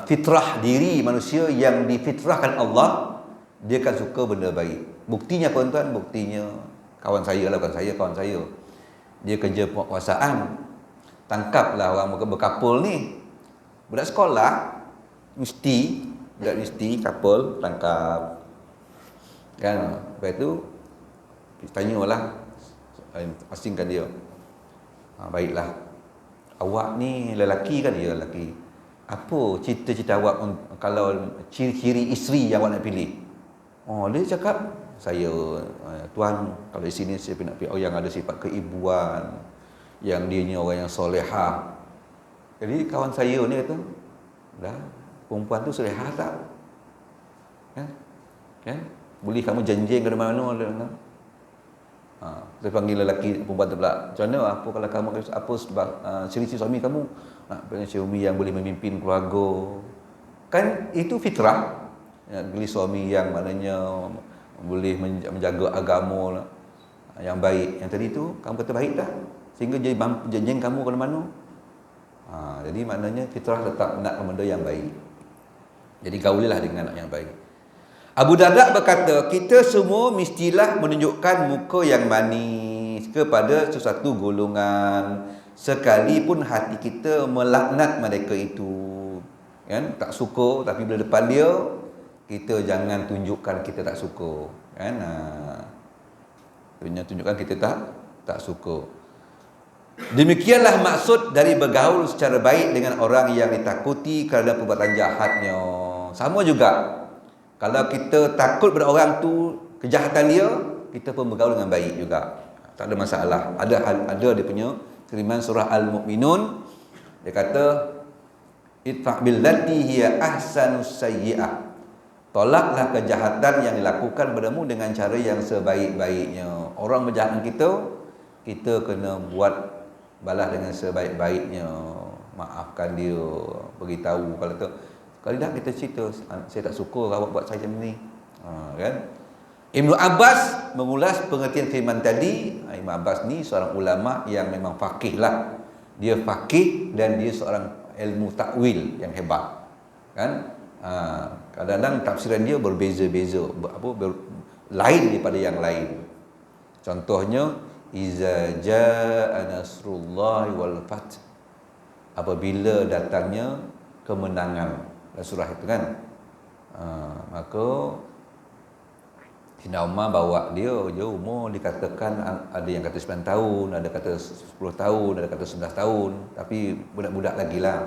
fitrah diri manusia yang difitrahkan Allah, dia akan suka benda baik. Buktinya apa tuan? Buktinya kawan saya lah, kawan saya. Dia kerja penguasaan. Tangkaplah orang berkapul ni. Budak sekolah mesti kapul tangkap. Kan? Lepas tu tanyalah, asingkan dia. Baiklah. Awak ni lelaki kan? Ya, lelaki. Apa cita-cita awak kalau ciri-ciri isteri yang awak nak pilih? Oh, dia cakap, saya tuan, kalau di sini saya nak pilih yang ada sifat keibuan, yang dia ni orang yang solehah. Jadi kawan saya ni kata, dah, perempuan tu solehah tak? Kan? Boleh kamu janjing ke mana-mana. Saya panggil lelaki, perempuan tu pula, macam mana? Apa kalau kamu, apa sebab ciri-ciri suami kamu? Suami yang boleh memimpin keluarga. Kan itu fitrah. Pilih suami yang maknanya boleh menjaga agama yang baik. Yang tadi tu kamu kata baik dah, sehingga jadi janjing kamu ke mana. Jadi maknanya fitrah tetap nak benda yang baik. Jadi gaulilah dengan anak yang baik. Abu Darda berkata, kita semua mestilah menunjukkan muka yang manis kepada sesuatu golongan, sekalipun hati kita melaknat mereka itu. Kan? Tak suka, tapi bila depan dia, kita jangan tunjukkan kita tak suka. Kan? Tunjukkan kita tak suka. Demikianlah maksud dari bergaul secara baik dengan orang yang ditakuti kerana perbuatan jahatnya. Sama juga, kalau kita takut pada orang tu, kejahatan dia, kita pun bergaul dengan baik juga. Tak ada masalah. Ada dia punya firman surah Al-Mu'minun. Dia kata, idfa' billati hiya ahsanus sayyi'ah. Tolaklah kejahatan yang dilakukan padamu dengan cara yang sebaik-baiknya. Orang berjahat kita kena buat balas dengan sebaik-baiknya. Maafkan dia, beritahu. Kalau tidak kita cerita, saya tak suka awak buat saya macam ni. Kan? Ibnu Abbas mengulas pengertian firman tadi. Ibnu Abbas ni seorang ulama yang memang faqih lah. Dia faqih dan dia seorang ilmu takwil yang hebat. Kan? Kadang-kadang tafsiran dia berbeza-beza, lain daripada yang lain. Contohnya, iza jaa nasrullahi wal fath. Apabila datangnya kemenangan. Dalam surah itu kan. Maka Sina Umar bawa dia umur dikatakan ada yang kata 9 tahun, ada kata 10 tahun, ada kata 11 tahun, tapi budak-budak lagi lah.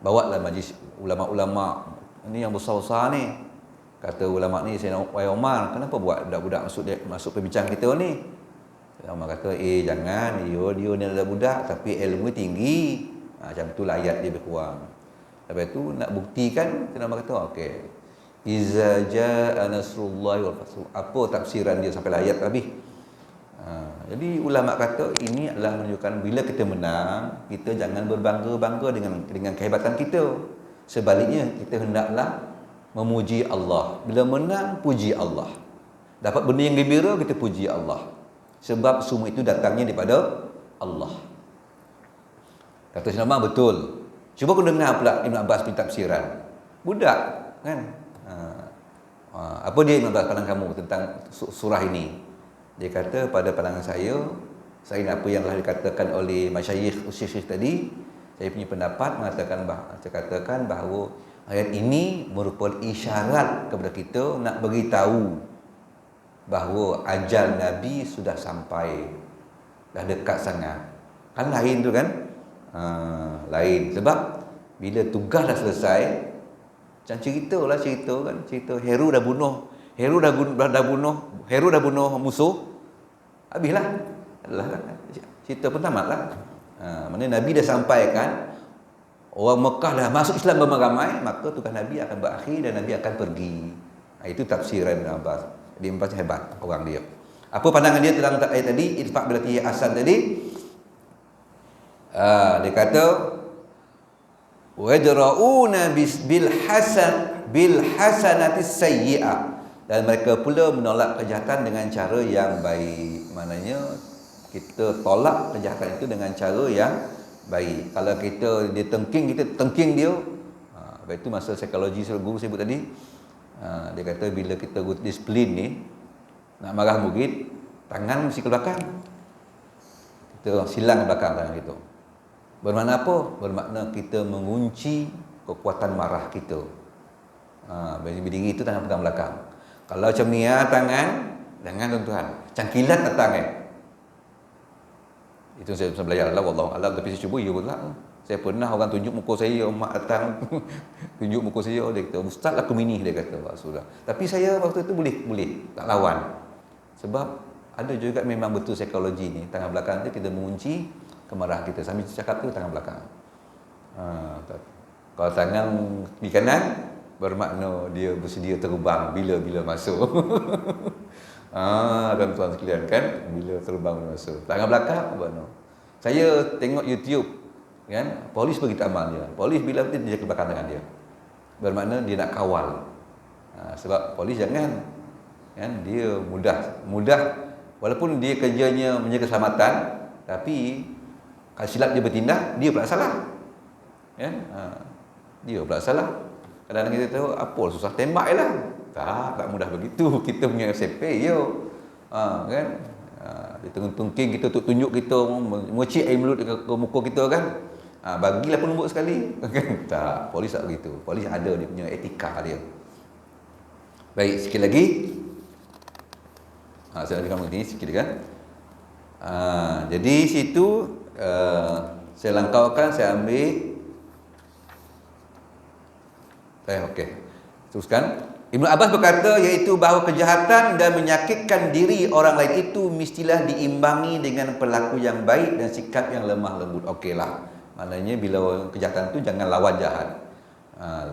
Bawa lah majlis ulama-ulama ni yang besar-besar ni. Kata ulama ni, Sayyidina Umar, kenapa buat budak-budak masuk pembincang kita ni? Sayyidina Umar kata, jangan, dia ni ada budak tapi ilmu tinggi. Macam itulah ayat dia lebih kurang. Lepas tu nak buktikan, Sayyidina Umar kata, okey. Iza jaa nasrullahi wal fath. Apa tafsiran dia sampai ayat habis? Jadi ulama kata ini adalah menunjukkan bila kita menang, kita jangan berbangga-bangga dengan kehebatan kita. Sebaliknya, kita hendaklah memuji Allah. Bila menang, puji Allah. Dapat benda yang gembira, kita puji Allah. Sebab semua itu datangnya daripada Allah. Kata Sayyidina Umar, betul. Cuba kau dengar pula Ibn Abbas punya tafsiran. Budak, kan? Apa dia Ibn Abbas pandang kamu tentang surah ini? Dia kata, pada pandangan saya apa yang telah dikatakan oleh masyayikh usyikh tadi, saya punya pendapat mengatakan bahawa ayat ini merupakan isyarat kepada kita nak beritahu bahawa ajal Nabi sudah sampai, dah dekat sangat. Kan lain tu kan? Lain. Sebab bila tugas dah selesai, macam cerita kan, cerita Heru dah bunuh musuh, habislah. Adalah cerita pun tamatlah. Mana Nabi dah sampaikan, orang Mekah dah masuk Islam beramai-ramai, maka tugas Nabi akan berakhir dan Nabi akan pergi. Itu tafsiran Ibn Abbas. Dia memang hebat orang dia. Apa pandangan dia tentang ayat tadi, itfaq bil hasan tadi? Dia kata, wadra'una bil hasanati sayyi'ah, dan mereka pula menolak kejahatan dengan cara yang baik. Maknanya kita tolak kejahatan itu dengan cara yang baik. Kalau dia tengking, kita tengking dia. Itu masa psikologi guru sebut tadi. Dia kata bila kita disiplin ni, nak marah murid, tangan mesti ke belakang. Kita silang ke belakang tangan kita. Bermakna apa? Bermakna kita mengunci kekuatan marah kita. Berdiri itu tangan pegang belakang. Kalau macam ni tangan, jangan tuan-tuan. Cangkilat tangan. Itu saya belajar Allah, wallahu alam, tapi saya cuba pula. Saya pernah orang tunjuk muka saya, mak datang tunjuk muka saya, dia kata, "Ustaz aku mini," dia kata, sudah. Tapi saya waktu itu boleh tak lawan. Sebab ada juga memang betul psikologi ni, tangan belakang tu kita mengunci kemarahan kita. Sambil cakap tu tangan belakang. Kalau tangan di kanan, bermakna dia bersedia terbang bila masuk. Tuan-tuan sekalian kan, bila terbang masuk. Tangan belakang bermakna. Saya tengok YouTube kan, polis begitu amal dia. Polis bila dia ke belakang tangan dia, bermakna dia nak kawal. Sebab polis jangan kan, dia mudah walaupun dia kerjanya menjaga keselamatan, tapi kalau silap dia bertindak, dia pula salah. Kan? Dia pula salah. Kadang-kadang kita tahu, apa susah tembak je lah. Tak mudah begitu. Kita punya SPP, kan? Dia tungking kita, tunjuk kita, mengecik air mulut ke muka kita kan. Bagilah pun lembut sekali. Tak, polis tak begitu. Polis ada dia punya etika dia. Baik, sikit lagi. Saya nak begini sikit kan. Jadi situ saya langkaukan, saya ambil. Okey. Teruskan. Ibn Abbas berkata, iaitu bahawa kejahatan dan menyakitkan diri orang lain itu mestilah diimbangi dengan perilaku yang baik dan sikap yang lemah lembut. Okeylah. Maknanya bila kejahatan tu jangan lawan jahat.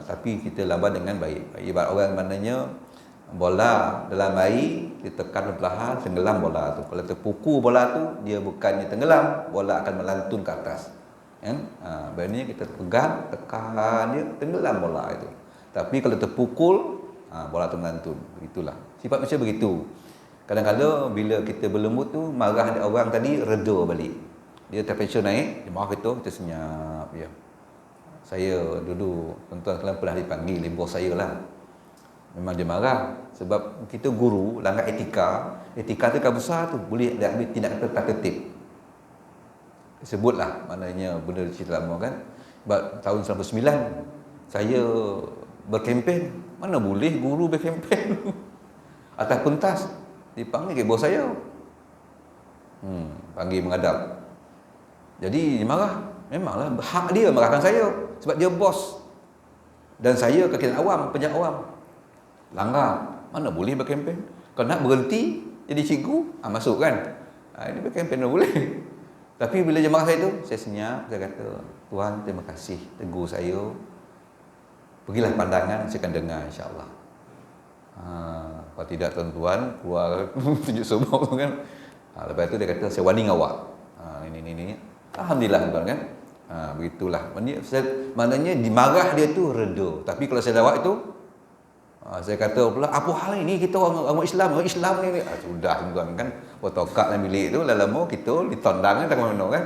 Tapi kita lawan dengan baik. Ibarat orang maknanya bola dalam air, ditekan perlahan, tenggelam bola tu. Kalau terpukul bola tu, dia bukannya tenggelam, bola akan melantun ke atas. Kan? Maknanya kita pegang, tekan dia, tenggelam bola itu. Tapi kalau terpukul, bola tu melantun. Itulah. Sifat macam begitu. Kadang-kadang bila kita berlembut tu, marah orang tadi reda balik. Dia temperature naik, dia marah kita senyap je. Saya dulu, tuan-tuan sekalian pernah dipanggil, bos saya lah. Memang dia marah. Sebab kita guru, langgar etika, Etika tu kan besar tu, boleh ambil tindakan tata tertib. Sebutlah maknanya benda cerita lama kan. Sebab tahun 99 saya berkempen, mana boleh guru berkempen atas pentas, dipanggil ke bos saya. Panggil menghadap. Jadi dia marah. Memanglah hak dia marahkan saya sebab dia bos. Dan saya kakitan awam, penjak awam. Langgar. Mana boleh berkempen? Kalau nak berhenti jadi cikgu, masuk kan. Ini berkempen tak boleh. Tapi bila dia marah saya tu, saya senyap, saya kata, Tuhan terima kasih tegur saya. Pergilah pandangan, saya akan dengar insya-Allah. Kalau tidak tuan-tuan keluar tunjuk semua kan. Lepas tu dia kata saya warning awak. Ini. Alhamdulillah tuan kan. Begitulah. Maknanya dimarah dia tu reda. Tapi kalau saya jawab itu, saya kata pula apa hal ini kita orang Islam ni. Sudah tuan kan. Potokak dalam bilik tu lama kita ditondang tak mana kan.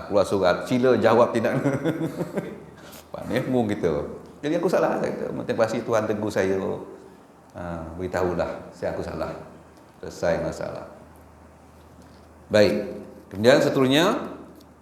Keluar surat sila jawab tidak. Panik mung kita. Jadi aku salah, saya kata terima kasih Tuhan tegur saya. Beritahulah saya aku salah. Selesai masalah. Baik. Kemudian seterusnya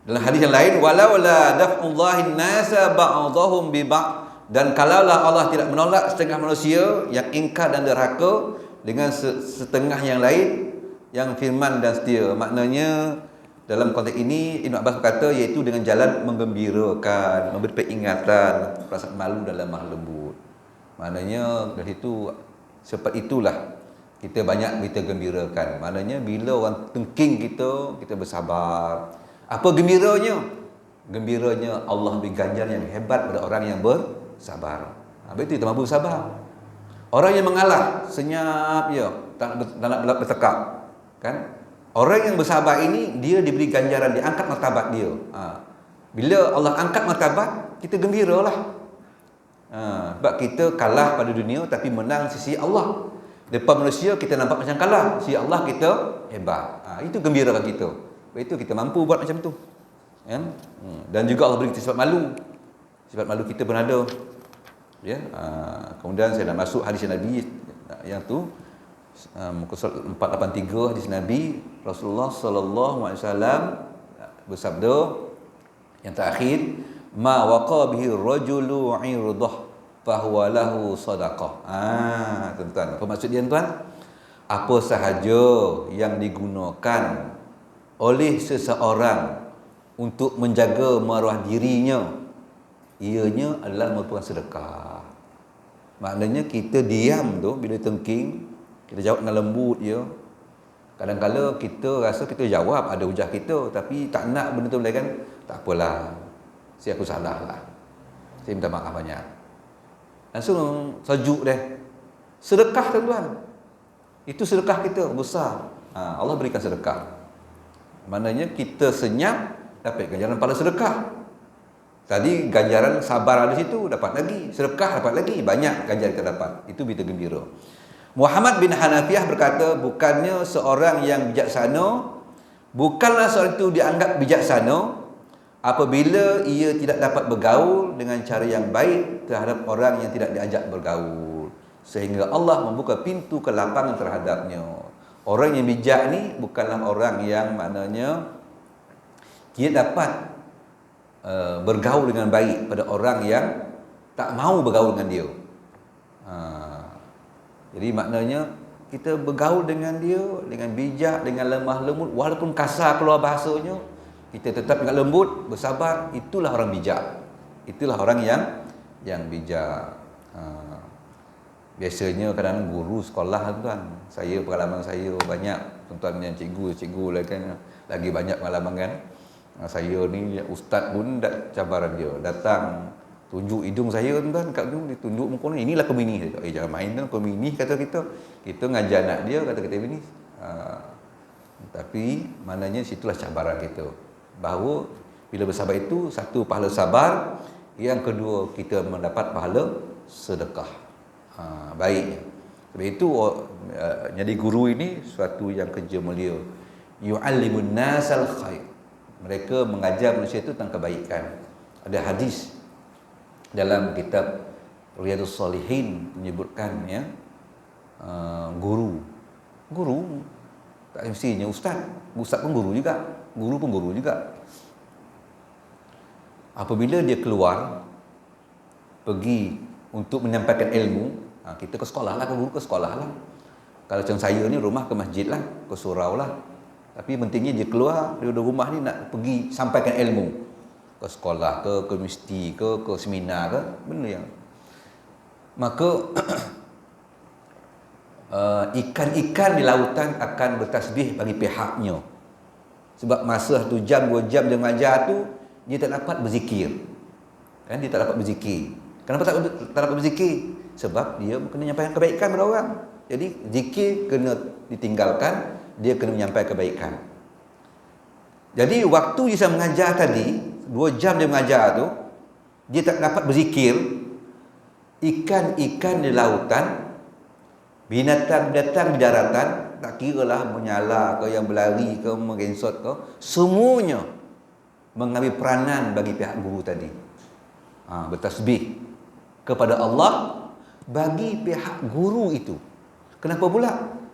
dalam hadis yang lain, walau la daf'ullahi nasa ba'dahum bi ba'd, dan kalaulah Allah tidak menolak setengah manusia yang ingkar dan derhaka dengan setengah yang lain yang firman dan setia. Maknanya dalam konteks ini Ibn Abbas berkata iaitu dengan jalan menggembirakan, memberi peringatan, perasaan malu dan lemah lembut. Maknanya dari itu seperti itulah kita banyak kita gembirakan. Maknanya bila orang tengking kita bersabar. Apa gembiranya? Gembiranya Allah beri ganjaran yang hebat pada orang yang bersabar. Betul kita mampu bersabar. Orang yang mengalah senyap je, tak nak bertekak. Kan? Orang yang bersabar ini dia diberi ganjaran, diangkat martabat dia. Bila Allah angkat martabat, kita gembiralah. Sebab kita kalah pada dunia tapi menang sisi Allah. Depan manusia kita nampak macam kalah, sisi Allah kita hebat. Itu gembirakan kita. Sebab itu kita mampu buat macam tu. Kan? Dan juga Allah beri kita sifat malu. Sifat malu kita pun ada. Ya. Kemudian saya nak masuk hadis Nabi yang tu muka surat 483 hadis Nabi Rasulullah sallallahu alaihi wasallam bersabda yang terakhir, ma waqa bihi rajulu 'irdah fa huwa lahu sadaqah. Tuan-tuan, apa maksud dia tuan? Apa sahaja yang digunakan oleh seseorang untuk menjaga maruah dirinya, ianya adalah merupakan sedekah. Maknanya kita diam tu bila tengking, kita jawab dengan lembut je. Kadang-kadang kita rasa kita jawab ada hujah kita, tapi tak nak benda tu kan. Tak apalah, aku salah lah, saya minta maaf banyak. Langsung sejuk deh. Sedekah tuan-tuan, itu sedekah kita besar. Allah berikan sedekah. Maknanya kita senyap dapat ganjaran pahala sedekah. Tadi ganjaran sabar ada situ, dapat lagi. Sedekah dapat lagi, banyak ganjaran kita dapat. Itu berita gembira. Muhammad bin Hanafiyah berkata, bukannya seorang yang bijaksana, bukanlah seorang itu dianggap bijaksana apabila ia tidak dapat bergaul dengan cara yang baik terhadap orang yang tidak diajak bergaul, sehingga Allah membuka pintu kelapangan terhadapnya. Orang yang bijak ni bukanlah orang yang maknanya dia dapat bergaul dengan baik pada orang yang tak mau bergaul dengan dia. Jadi maknanya kita bergaul dengan dia dengan bijak, dengan lemah lembut, walaupun kasar keluar bahasanya, kita tetap dengan lembut, bersabar. Itulah orang bijak. Itulah orang yang bijak. Biasanya kadang guru sekolah tuan, saya pengalaman saya banyak, tuan-tuan yang cikgu lah kan, lagi banyak pengalaman kan. Saya ni ustaz pun cabaran dia datang tunjuk hidung saya tuan-tuan, kat tu dia tunjuk muka ni, inilah komunis. Jangan main kan komunis kata kita ngajar anak dia kata kita komunis. Tapi maknanya situlah cabaran kita, bahawa bila bersabar itu satu pahala sabar, yang kedua kita mendapat pahala sedekah. Baiknya. Sebab itu jadi guru ini suatu yang kerja mulia. Yu'allimun nasal khair. Mereka mengajar manusia itu tentang kebaikan. Ada hadis dalam kitab Riyadhus Shalihin menyebutkan ya, guru Tak semestinya ustaz. Ustaz pun guru juga. Guru pun guru juga. Apabila dia keluar pergi untuk menyampaikan ilmu, kita ke sekolah lah, ke guru ke sekolah lah. Kalau macam saya ni rumah ke masjid lah, ke surau lah. Tapi pentingnya dia keluar dari rumah ni nak pergi sampaikan ilmu. Ke sekolah ke universiti ke seminar ke, benda yang. Maka ikan-ikan di lautan akan bertasbih bagi pihaknya. Sebab masa 1 jam, 2 jam dia mengajar tu, dia tak dapat berzikir. Kan, dia tak dapat berzikir. Kenapa tak dapat berzikir? Sebab dia kena menyampaikan kebaikan pada orang. Jadi zikir kena ditinggalkan, dia kena menyampaikan kebaikan. Jadi waktu dia mengajar tadi, 2 jam dia mengajar tu, dia tak dapat berzikir. Ikan-ikan di lautan, binatang-binatang di daratan, tak kira lah menyala ke, yang berlari ke, merensot ke, semuanya mengambil peranan bagi pihak guru tadi. Bertasbih kepada Allah bagi pihak guru itu. Kenapa pula?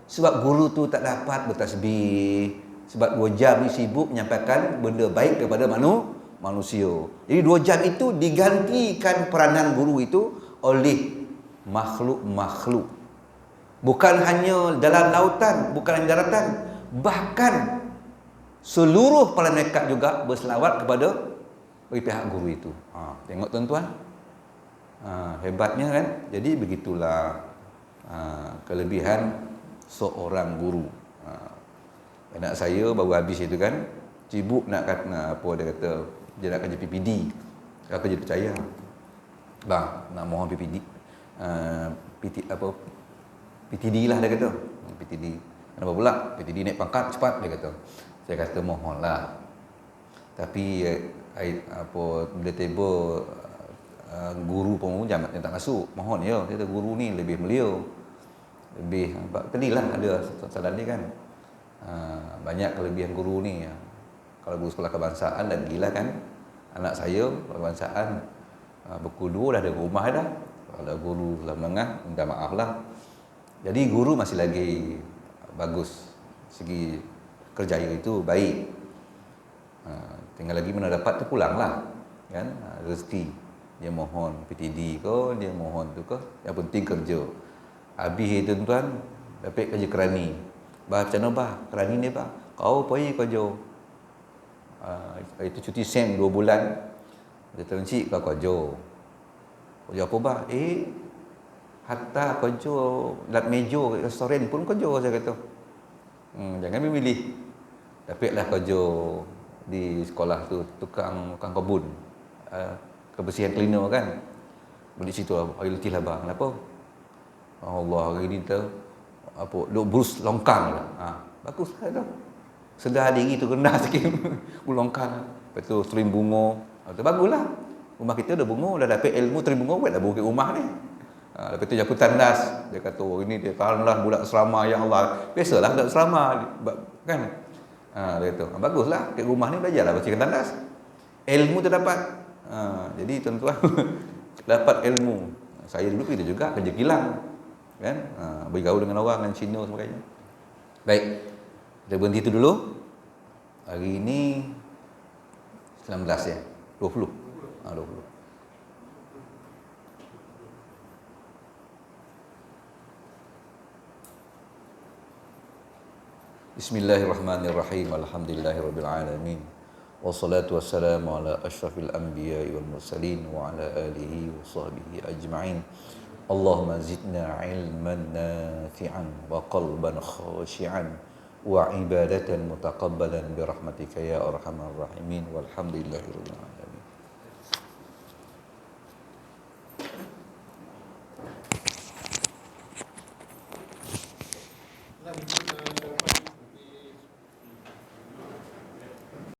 Sebab guru tu tak dapat bertasbih. Sebab 2 jam ni sibuk menyampaikan benda baik kepada manusia. Jadi 2 jam itu digantikan peranan guru itu oleh makhluk-makhluk. Bukan hanya dalam lautan, bukan hanya daratan, bahkan seluruh para malaikat juga berselawat kepada pihak guru itu. Tengok tuan-tuan, hebatnya kan. Jadi begitulah kelebihan seorang guru. Anak saya baru habis itu kan, sibuk nak apa dia kata, dia nak kerja PPD. Aku jadi percaya, bang nak mohon PPD, PTD lah dia kata. PTD. Kenapa pula? PTD naik pangkat cepat dia kata. Saya kata mohonlah. Tapi bila tiba guru pun jangan tak masuk. Mohon ya. Dia kata guru ni lebih mulia. Lebih tadilah ada salah ni kan. Banyak kelebihan guru ni. Kalau guru sekolah kebangsaan dan gila kan. Anak saya kebangsaan berkudu dah ada rumah dah. Kalau guru sekolah menengah, minta maaf lah. Jadi guru masih lagi bagus, segi kerjaya itu baik. Tinggal lagi mana dapat tu pulanglah, kan? Rezeki. Dia mohon PTD ke, dia mohon tu ke, yang penting kerja. Habis tuan-tuan, dapat kerja kerani. Bah macam mana bah? Kerani ni bah? Kau pergi kerja. Itu cuti SEM 2 bulan. Dia terlencik kau kerja. Kerja apa bah? Hatta kerja lap meja restoran pun kerja, saya kata. Jangan memilih. Dapatlah kerja di sekolah tu, tukang kebun. Kebersihan cleaner kan. Beli situ air letih lah bang. Kenapa? Allah hari ni tu duk brus longkang lah. Bagus lah tu. Sedar diri tu rendah sikit. Longkang. Lepas tu serim bunga. Baguslah. Rumah kita ada bunga, dah dapat ilmu terim bunga, buatlah bukit rumah ni. Lepas tu japu tandas, dia kata ini dia tahanlah budak asrama ya Allah. Biasalah budak asrama kan. Dia kata baguslah kat rumah ni belajarlah bersihkan tandas. Ilmu tu dapat. Jadi tuan-tuan dapat ilmu. Saya dulu kita juga kerja kilang kan. Bergaul dengan orang dengan Cina sebagainya. Baik. Kita berhenti tu dulu. Hari ini 19 ya. 20. 20. Bismillahirrahmanirrahim. Alhamdulillahirabbil alamin. Wassalatu wassalamu ala asyrafil anbiya'i wal mursalin wa ala alihi wa sahbihi ajma'in. Allahumma zidna ilman nafi'an wa qalban khashi'an wa ibadatan mutaqabbalan bi rahmatika ya arhamar rahimin. Walhamdulillahirabbil alamin.